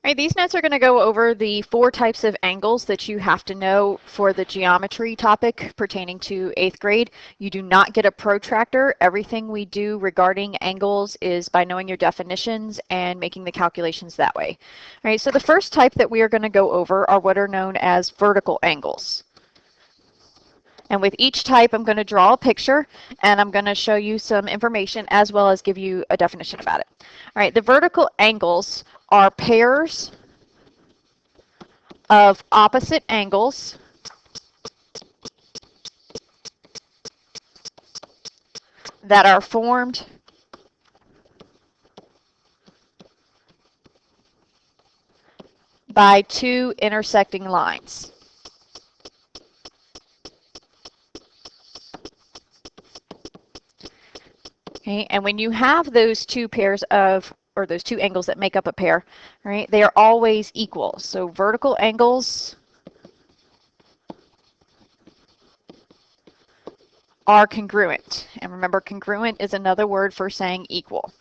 All right, these notes are going to go over the 4 types of angles that you have to know for the geometry topic pertaining to 8th grade. You do not get a protractor. Everything we do regarding angles is by knowing your definitions and making the calculations that way. All right, so the first type that we are going to go over are what are known as vertical angles. And with each type, I'm going to draw a picture, and I'm going to show you some information as well as give you a definition about it. All right, the vertical angles are pairs of opposite angles that are formed by 2 intersecting lines. Okay, and when you have those 2 pairs of, or those 2 angles that make up a pair, right, they are always equal. So vertical angles are congruent. And remember, congruent is another word for saying equal.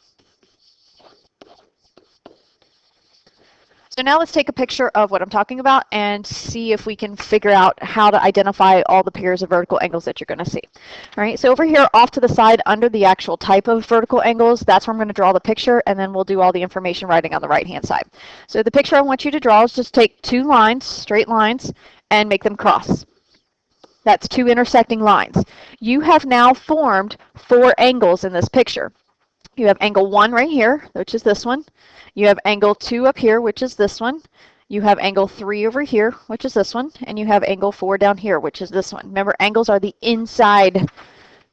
So now let's take a picture of what I'm talking about and see if we can figure out how to identify all the pairs of vertical angles that you're going to see. All right, so over here off to the side under the actual type of vertical angles, that's where I'm going to draw the picture, and then we'll do all the information writing on the right-hand side. So the picture I want you to draw is just take 2 lines, straight lines, and make them cross. That's 2 intersecting lines. You have now formed 4 angles in this picture. You have angle 1 right here, which is this one. You have angle 2 up here, which is this one. You have angle 3 over here, which is this one. And you have angle 4 down here, which is this one. Remember, angles are the inside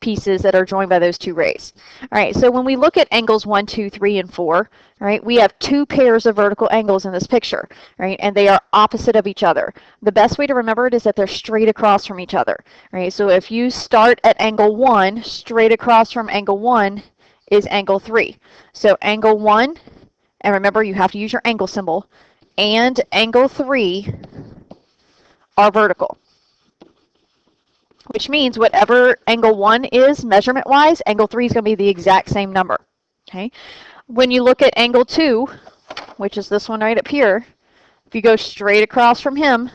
pieces that are joined by those 2 rays. All right, so when we look at angles 1, 2, 3, and 4, all right, we have 2 pairs of vertical angles in this picture, right, and they are opposite of each other. The best way to remember it is that they're straight across from each other, right? So if you start at angle 1, straight across from angle 1 is angle 3. So angle 1, and remember you have to use your angle symbol, and angle 3 are vertical, which means whatever angle 1 is measurement-wise, angle 3 is going to be the exact same number. Okay. When you look at angle 2, which is this one right up here, if you go straight across from him,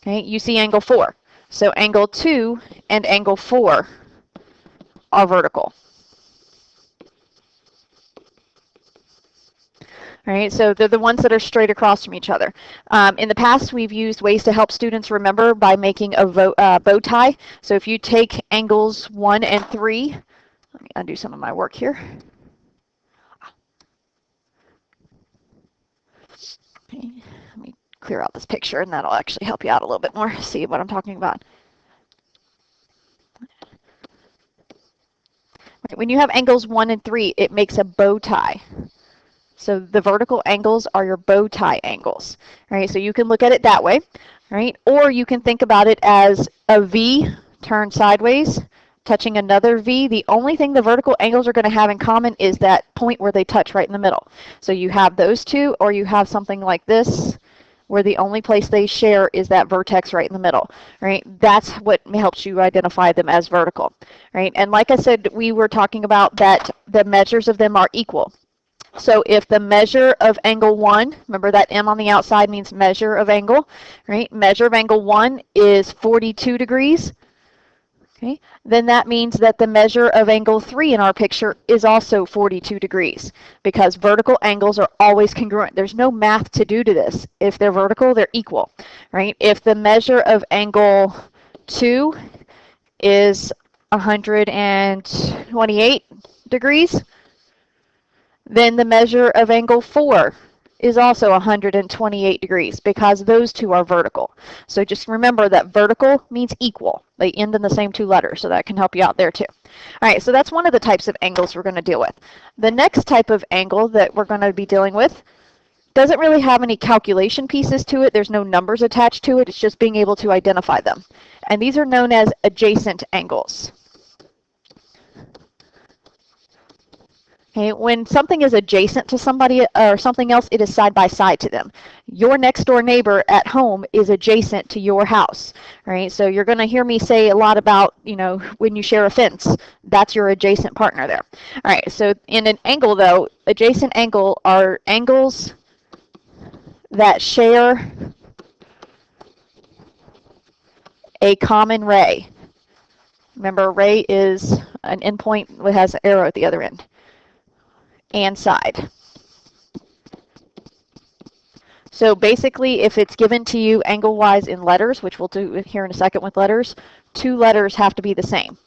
okay, you see angle 4. So angle 2 and angle 4 are vertical. All right, so they're the ones that are straight across from each other. In the past, we've used ways to help students remember by making a bow tie. So if you take angles 1 and 3, let me undo some of my work here. Okay, let me clear out this picture, and that'll actually help you out a little bit more, see what I'm talking about. When you have angles 1 and 3, it makes a bow tie. So the vertical angles are your bow tie angles, right? So you can look at it that way, right? Or you can think about it as a V turned sideways, touching another V. The only thing the vertical angles are going to have in common is that point where they touch right in the middle. So you have those 2, or you have something like this, where the only place they share is that vertex right in the middle, right? That's what helps you identify them as vertical, right? And like I said, we were talking about that the measures of them are equal. So if the measure of angle 1, remember that M on the outside means measure of angle, right? Measure of angle 1 is 42 degrees. Okay, then that means that the measure of angle 3 in our picture is also 42 degrees, because vertical angles are always congruent. There's no math to do to this. If they're vertical, they're equal, right? If the measure of angle 2 is 128 degrees, then the measure of angle 4 is also 128 degrees, because those 2 are vertical. So just remember that vertical means equal. They end in the same 2 letters, so that can help you out there too. All right, so that's one of the types of angles we're going to deal with. The next type of angle that we're going to be dealing with doesn't really have any calculation pieces to it. There's no numbers attached to it. It's just being able to identify them. And these are known as adjacent angles. Okay, when something is adjacent to somebody or something else, it is side by side to them. Your next door neighbor at home is adjacent to your house, right? So you're going to hear me say a lot about, you know, when you share a fence, that's your adjacent partner there. All right, so in an angle though, adjacent angle are angles that share a common ray. Remember, ray is an endpoint that has an arrow at the other end, and side. So basically, if it's given to you angle-wise in letters, which we'll do here in a second with letters, 2 letters have to be the same.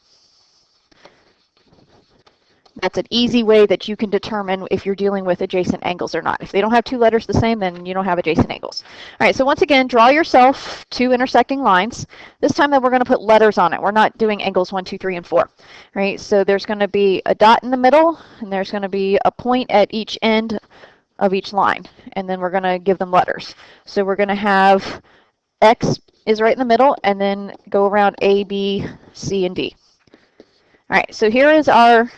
That's an easy way that you can determine if you're dealing with adjacent angles or not. If they don't have 2 letters the same, then you don't have adjacent angles. All right, so once again, draw yourself 2 intersecting lines. This time that we're going to put letters on it. We're not doing angles 1, 2, 3, and 4. All right, so there's going to be a dot in the middle, and there's going to be a point at each end of each line, and then we're going to give them letters. So we're going to have X is right in the middle, and then go around A, B, C, and D. All right, so here is our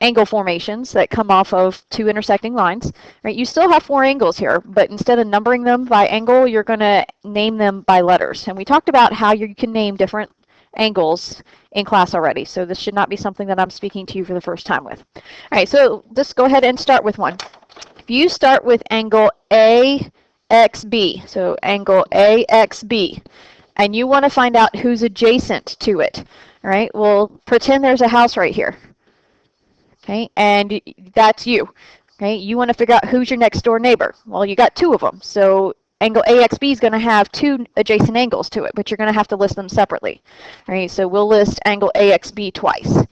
angle formations that come off of 2 intersecting lines. Right, you still have 4 angles here, but instead of numbering them by angle, you're going to name them by letters. And we talked about how you can name different angles in class already, so this should not be something that I'm speaking to you for the first time with. All right, so just go ahead and start with one. If you start with angle AXB, so angle AXB, and you want to find out who's adjacent to it, all right, well, pretend there's a house right here. Okay, and that's you. Okay, you want to figure out who's your next door neighbor. Well, you got 2 of them, so angle AXB is going to have 2 adjacent angles to it, but you're going to have to list them separately. All right, so we'll list angle AXB twice. All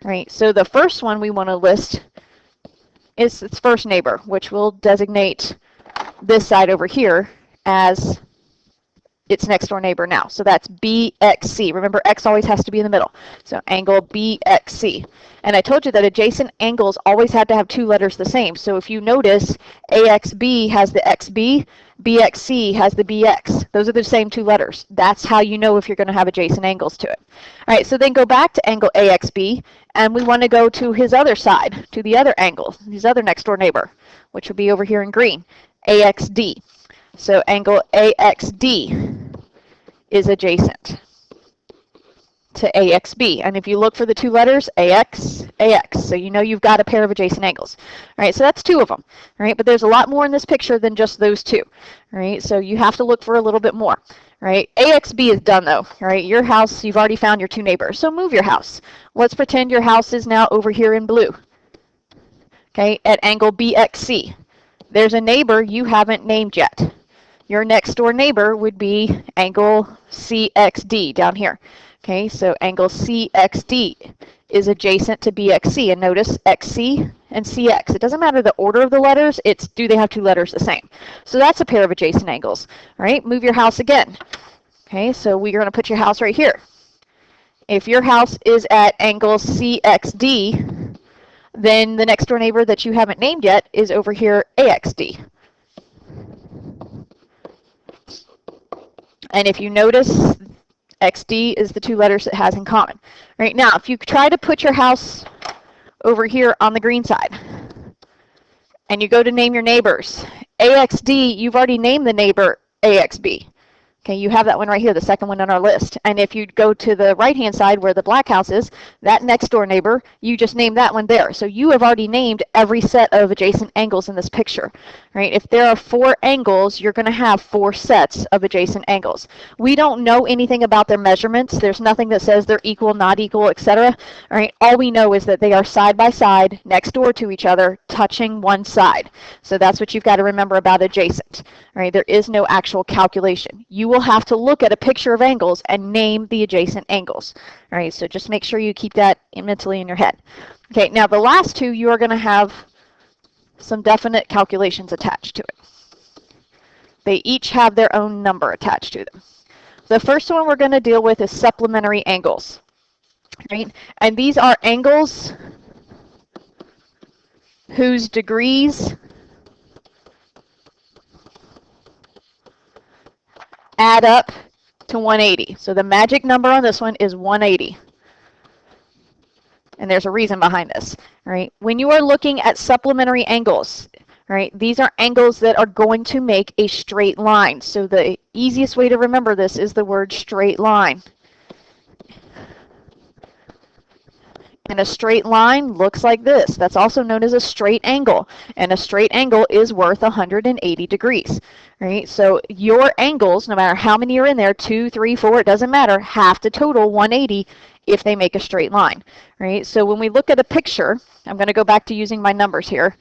right, so the first one we want to list is its first neighbor, which we'll designate this side over here as its next door neighbor now. So that's BXC. Remember, X always has to be in the middle. So angle BXC. And I told you that adjacent angles always had to have 2 letters the same. So if you notice, AXB has the XB, BXC has the BX. Those are the same 2 letters. That's how you know if you're going to have adjacent angles to it. All right, so then go back to angle AXB, and we want to go to his other side, to the other angle, his other next door neighbor, which will be over here in green, AXD. So angle AXD is adjacent to AXB. And if you look for the 2 letters, AX, AX. So you know you've got a pair of adjacent angles. All right, so that's 2 of them. All right, but there's a lot more in this picture than just those 2. All right, so you have to look for a little bit more. All right, AXB is done though. All right, your house, you've already found your 2 neighbors. So move your house. Let's pretend your house is now over here in blue. Okay, at angle BXC. There's a neighbor you haven't named yet. Your next door neighbor would be angle CXD down here. Okay, so angle CXD is adjacent to BXC. And notice XC and CX. It doesn't matter the order of the letters, it's do they have 2 letters the same. So that's a pair of adjacent angles. All right, move your house again. Okay, so we're going to put your house right here. If your house is at angle CXD, then the next door neighbor that you haven't named yet is over here AXD. And if you notice, XD is the 2 letters it has in common. Right now, if you try to put your house over here on the green side, and you go to name your neighbors, AXD, you've already named the neighbor AXB. Okay, you have that one right here, the second one on our list. And if you go to the right-hand side where the black house is, that next door neighbor, you just named that one there. So you have already named every set of adjacent angles in this picture. Right? If there are 4 angles, you're going to have 4 sets of adjacent angles. We don't know anything about their measurements. There's nothing that says they're equal, not equal, etc. All right, all we know is that they are side by side, next door to each other, touching one side. So that's what you've got to remember about adjacent. All right, there is no actual calculation. You will have to look at a picture of angles and name the adjacent angles. All right, so just make sure you keep that mentally in your head. Okay, now the last 2, you are going to have some definite calculations attached to it. They each have their own number attached to them. The first one we're going to deal with is supplementary angles. Right? And these are angles whose degrees add up to 180. So the magic number on this one is 180. And there's a reason behind this. Right? When you are looking at supplementary angles, right, these are angles that are going to make a straight line. So the easiest way to remember this is the word straight line. And a straight line looks like this. That's also known as a straight angle. And a straight angle is worth 180 degrees. Right? So your angles, no matter how many are in there, 2, 3, 4, it doesn't matter, have to total 180 if they make a straight line. Right? So when we look at a picture, I'm going to go back to using my numbers here.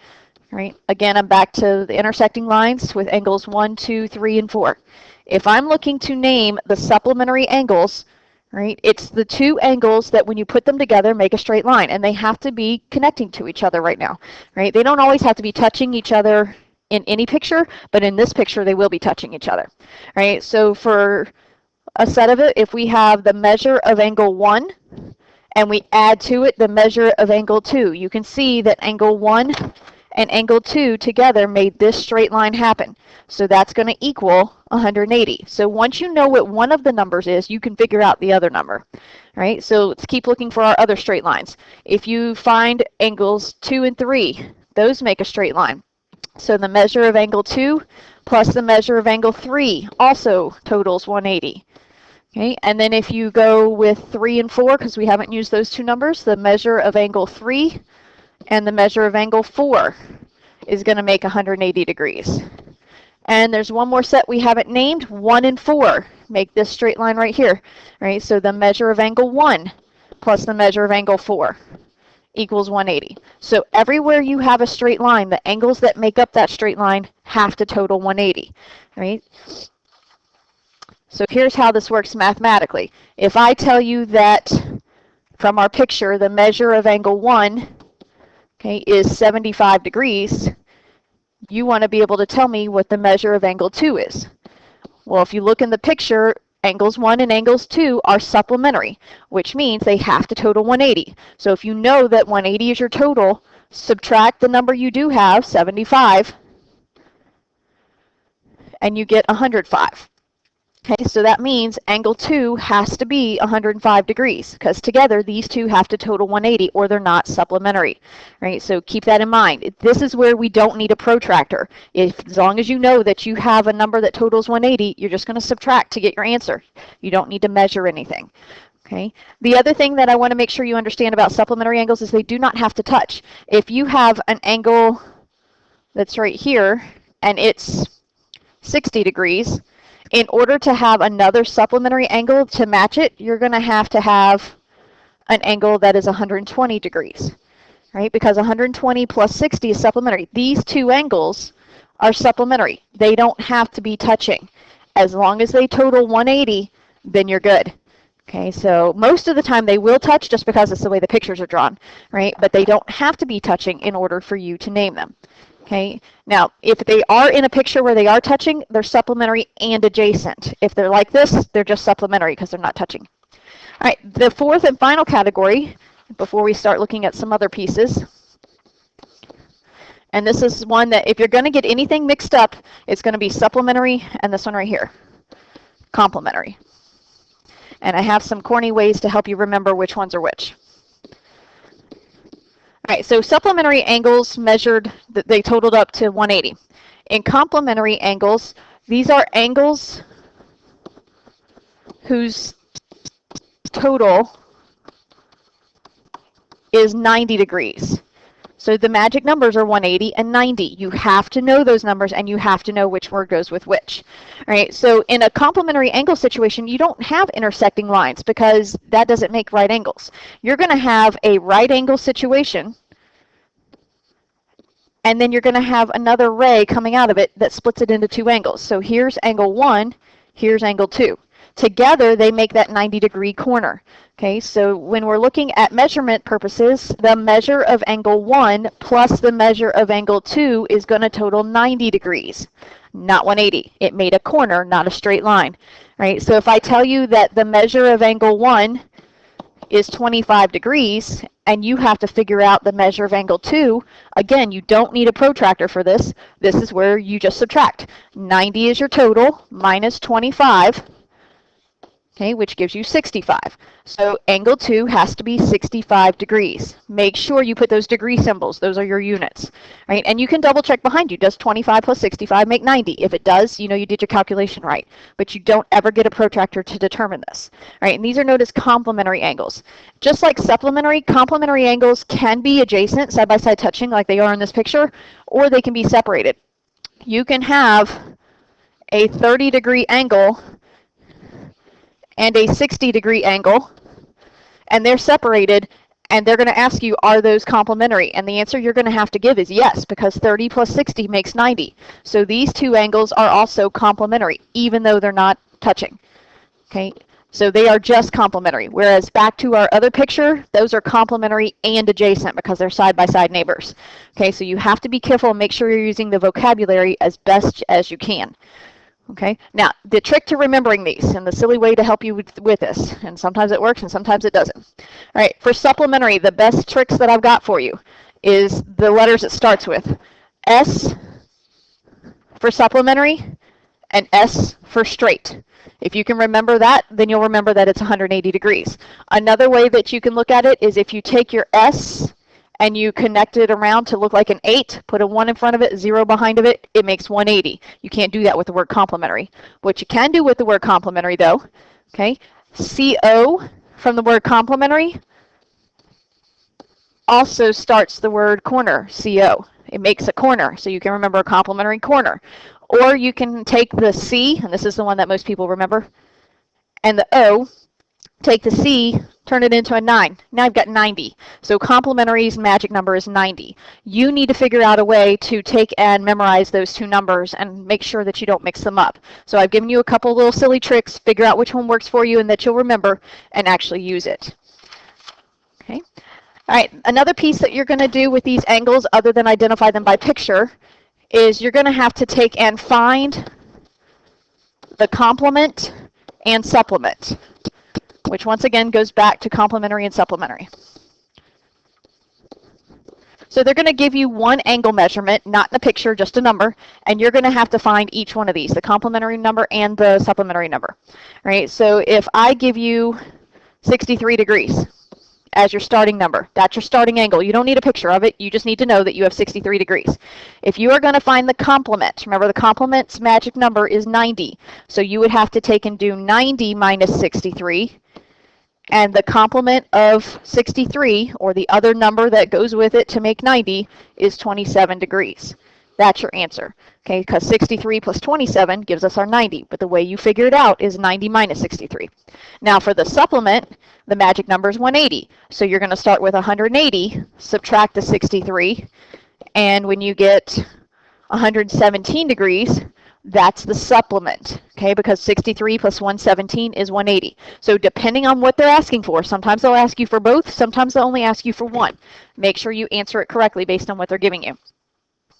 Right? Again, I'm back to the intersecting lines with angles 1, 2, 3, and 4. If I'm looking to name the supplementary angles, right, it's the two angles that when you put them together make a straight line, and they have to be connecting to each other right now. Right? They don't always have to be touching each other in any picture, but in this picture they will be touching each other. Right? So for a set of it, if we have the measure of angle 1 and we add to it the measure of angle 2, you can see that angle 1 and angle 2 together made this straight line happen. So that's going to equal 180. So once you know what one of the numbers is, you can figure out the other number. Right? So let's keep looking for our other straight lines. If you find angles 2 and 3, those make a straight line. So the measure of angle 2 plus the measure of angle 3 also totals 180. Okay? And then if you go with 3 and 4, because we haven't used those two numbers, the measure of angle 3 and the measure of angle 4 is going to make 180 degrees. And there's one more set we haven't named, 1 and 4. Make this straight line right here. Right? So the measure of angle 1 plus the measure of angle 4 equals 180. So everywhere you have a straight line, the angles that make up that straight line have to total 180. Right? So here's how this works mathematically. If I tell you that from our picture, the measure of angle 1, okay, is 75 degrees, you want to be able to tell me what the measure of angle 2 is. Well, if you look in the picture, angles 1 and angles 2 are supplementary, which means they have to total 180. So if you know that 180 is your total, subtract the number you do have, 75, and you get 105. Okay, so that means angle 2 has to be 105 degrees, because together these two have to total 180 or they're not supplementary. Right? So keep that in mind. This is where we don't need a protractor. As long as you know that you have a number that totals 180, you're just going to subtract to get your answer. You don't need to measure anything. Okay. The other thing that I want to make sure you understand about supplementary angles is they do not have to touch. If you have an angle that's right here and it's 60 degrees, in order to have another supplementary angle to match it, you're going to have an angle that is 120 degrees, right? Because 120 plus 60 is supplementary. These two angles are supplementary. They don't have to be touching. As long as they total 180, then you're good. Okay, so most of the time they will touch just because it's the way the pictures are drawn, right? But they don't have to be touching in order for you to name them. Okay, now if they are in a picture where they are touching, they're supplementary and adjacent. If they're like this, they're just supplementary because they're not touching. All right, the fourth and final category, before we start looking at some other pieces, and this is one that if you're going to get anything mixed up, it's going to be supplementary and this one right here, complementary. And I have some corny ways to help you remember which ones are which. All right, so supplementary angles measured, they totaled up to 180. In complementary angles, these are angles whose total is 90 degrees. So the magic numbers are 180 and 90. You have to know those numbers and you have to know which word goes with which. All right, so in a complementary angle situation, you don't have intersecting lines because that doesn't make right angles. You're going to have a right angle situation, and then you're going to have another ray coming out of it that splits it into two angles. So here's angle 1, here's angle 2. Together, they make that 90-degree corner. Okay, so when we're looking at measurement purposes, the measure of angle 1 plus the measure of angle 2 is going to total 90 degrees, not 180. It made a corner, not a straight line. Right? So if I tell you that the measure of angle 1 is 25 degrees, and you have to figure out the measure of angle 2, again, you don't need a protractor for this. This is where you just subtract. 90 is your total, minus 25, okay, which gives you 65. So angle 2 has to be 65 degrees. Make sure you put those degree symbols. Those are your units, right? And you can double check behind you. Does 25 plus 65 make 90? If it does, you know you did your calculation right. But you don't ever get a protractor to determine this, right? And these are known as complementary angles. Just like supplementary, complementary angles can be adjacent, side-by-side touching like they are in this picture, or they can be separated. You can have a 30-degree angle and a 60-degree angle, and they're separated, and they're going to ask you, are those complementary? And the answer you're going to have to give is yes, because 30 plus 60 makes 90. So these two angles are also complementary, even though they're not touching. Okay, so they are just complementary. Whereas back to our other picture, those are complementary and adjacent because they're side-by-side neighbors. Okay, so you have to be careful and make sure you're using the vocabulary as best as you can. Okay, now the trick to remembering these and the silly way to help you with this, and sometimes it works and sometimes it doesn't. All right, for supplementary, the best tricks that I've got for you is the letters it starts with. S for supplementary and S for straight. If you can remember that, then you'll remember that it's 180 degrees. Another way that you can look at it is if you take your S and you connect it around to look like an 8, put a 1 in front of it, 0 behind of it, it makes 180. You can't do that with the word complementary. What you can do with the word complementary, though, okay, CO from the word complementary also starts the word corner, CO. It makes a corner, so you can remember a complementary corner. Or you can take the C, and this is the one that most people remember, and the O, take the C, turn it into a 9. Now I've got 90. So complementary's magic number is 90. You need to figure out a way to take and memorize those two numbers and make sure that you don't mix them up. So I've given you a couple little silly tricks. Figure out which one works for you and that you'll remember and actually use it. Okay. All right, another piece that you're going to do with these angles other than identify them by picture is you're going to have to take and find the complement and supplement, which once again goes back to complementary and supplementary. So they're going to give you one angle measurement, not in the picture, just a number, and you're going to have to find each one of these, the complementary number and the supplementary number. All right, so if I give you 63 degrees as your starting number, that's your starting angle. You don't need a picture of it, you just need to know that you have 63 degrees. If you are going to find the complement, remember the complement's magic number is 90, so you would have to take and do 90 minus 63, and the complement of 63, or the other number that goes with it to make 90, is 27 degrees. That's your answer, okay? Because 63 plus 27 gives us our 90, but the way you figure it out is 90 minus 63. Now for the supplement, the magic number is 180. So you're going to start with 180, subtract the 63, and when you get 117 degrees, that's the supplement, okay, because 63 plus 117 is 180. So depending on what they're asking for, sometimes they'll ask you for both, sometimes they'll only ask you for one. Make sure you answer it correctly based on what they're giving you.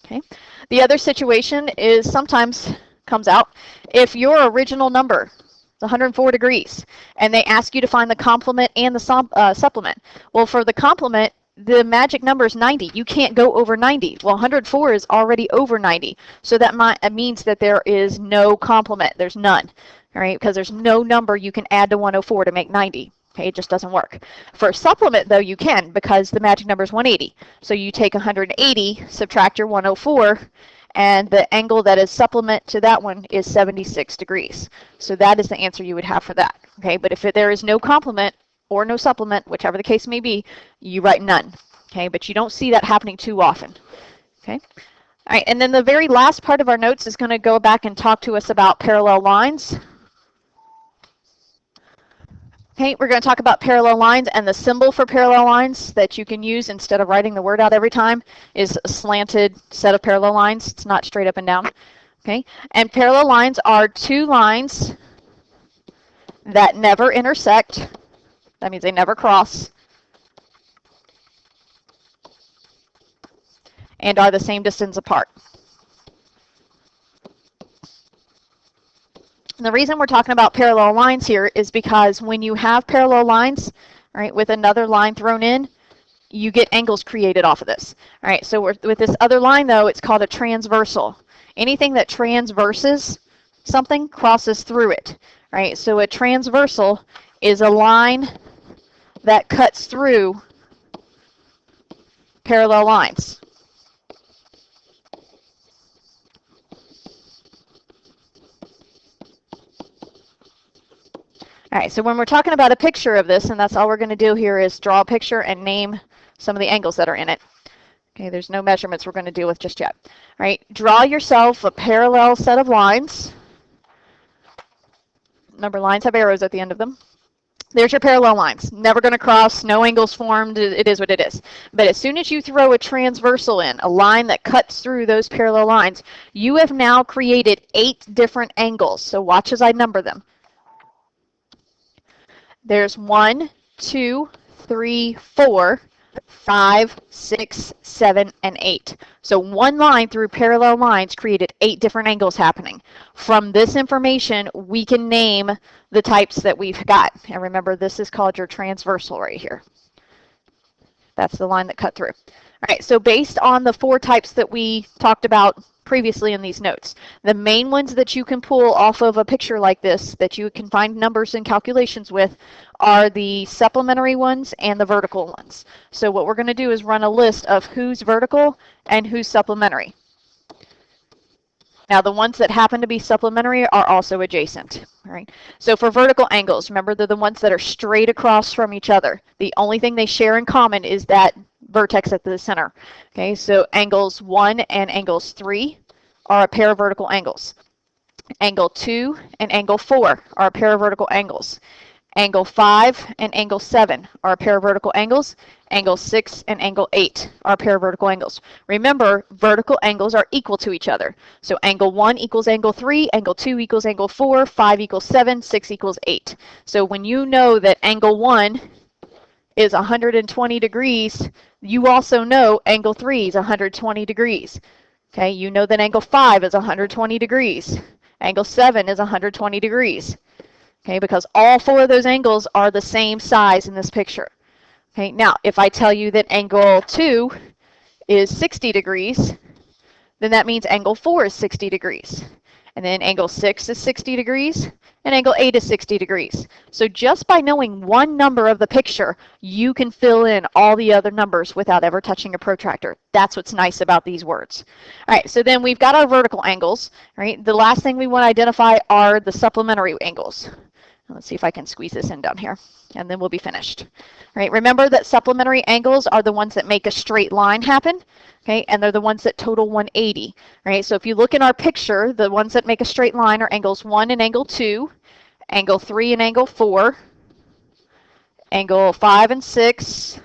Okay. The other situation is sometimes comes out if your original number is 104 degrees and they ask you to find the complement and the supplement. Well, for the complement, the magic number is 90. You can't go over 90. Well, 104 is already over 90. So that means that there is no complement. There's none, all right, because there's no number you can add to 104 to make 90. Okay, it just doesn't work. For a supplement, though, you can because the magic number is 180. So you take 180, subtract your 104, and the angle that is supplement to that one is 76 degrees. So that is the answer you would have for that. Okay, but if there is no complement or no supplement, whichever the case may be, you write none. Okay, but you don't see that happening too often. Okay. All right, and then the very last part of our notes is going to go back and talk to us about parallel lines. Okay, we're going to talk about parallel lines, and the symbol for parallel lines that you can use instead of writing the word out every time is a slanted set of parallel lines. It's not straight up and down. Okay, and parallel lines are two lines that never intersect. That means they never cross and are the same distance apart. And the reason we're talking about parallel lines here is because when you have parallel lines, right, with another line thrown in, you get angles created off of this. All right, so with this other line, though, it's called a transversal. Anything that transverses something crosses through it. right? So a transversal is a line that cuts through parallel lines. All right, so when we're talking about a picture of this, and that's all we're going to do here is draw a picture and name some of the angles that are in it. Okay, there's no measurements we're going to deal with just yet. All right, draw yourself a parallel set of lines. Remember, lines have arrows at the end of them. There's your parallel lines. Never going to cross, no angles formed, it is what it is. But as soon as you throw a transversal in, a line that cuts through those parallel lines, you have now created 8 different angles. So watch as I number them. There's 1, 2, 3, 4, 5, 6, 7, and 8. So one line through parallel lines created 8 different angles happening. From this information, we can name the types that we've got. And remember, this is called your transversal right here. That's the line that cut through. All right, so based on the 4 types that we talked about previously in these notes, the main ones that you can pull off of a picture like this that you can find numbers and calculations with are the supplementary ones and the vertical ones. So what we're going to do is run a list of who's vertical and who's supplementary. Now the ones that happen to be supplementary are also adjacent. All right. So for vertical angles, remember they're the ones that are straight across from each other. The only thing they share in common is that vertex at the center. Okay, so angles 1 and angles 3 are a pair of vertical angles. Angle 2 and angle 4 are a pair of vertical angles. Angle 5 and angle 7 are a pair of vertical angles. Angle 6 and angle 8 are a pair of vertical angles. Remember, vertical angles are equal to each other. So angle 1 equals angle 3, angle 2 equals angle 4, 5 equals 7, 6 equals 8. So when you know that angle 1 is 120 degrees, you also know angle 3 is 120 degrees. Okay, you know that angle 5 is 120 degrees. Angle 7 is 120 degrees. Okay, because all 4 of those angles are the same size in this picture. Okay, now if I tell you that angle 2 is 60 degrees, then that means angle 4 is 60 degrees. And then angle 6 is 60 degrees, and angle 8 is 60 degrees. So just by knowing one number of the picture, you can fill in all the other numbers without ever touching a protractor. That's what's nice about these words. All right, so then we've got our vertical angles. Right? The last thing we want to identify are the supplementary angles. Let's see if I can squeeze this in down here, and then we'll be finished. All right, remember that supplementary angles are the ones that make a straight line happen, okay, and they're the ones that total 180. All right, so if you look in our picture, the ones that make a straight line are angles 1 and angle 2, angle 3 and angle 4, angle 5 and 6,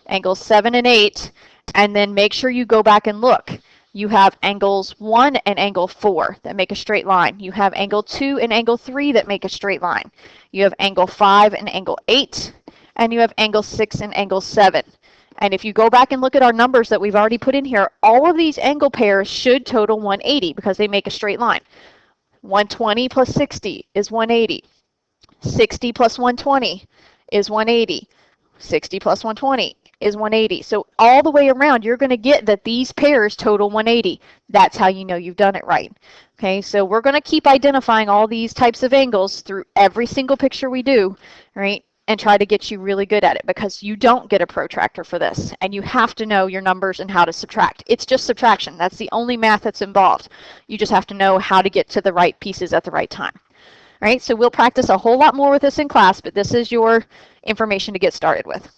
angle 7 and 8, and then make sure you go back and look. You have angles 1 and angle 4 that make a straight line. You have angle 2 and angle 3 that make a straight line. You have angle 5 and angle 8, and you have angle 6 and angle 7. And if you go back and look at our numbers that we've already put in here, all of these angle pairs should total 180 because they make a straight line. 120 plus 60 is 180. 60 plus 120 is 180. 60 plus 120 is 180. So all the way around, you're going to get that these pairs total 180. That's how you know you've done it right. Okay, so we're going to keep identifying all these types of angles through every single picture we do, right? And try to get you really good at it because you don't get a protractor for this. And you have to know your numbers and how to subtract. It's just subtraction. That's the only math that's involved. You just have to know how to get to the right pieces at the right time. All right, so we'll practice a whole lot more with this in class, but this is your information to get started with.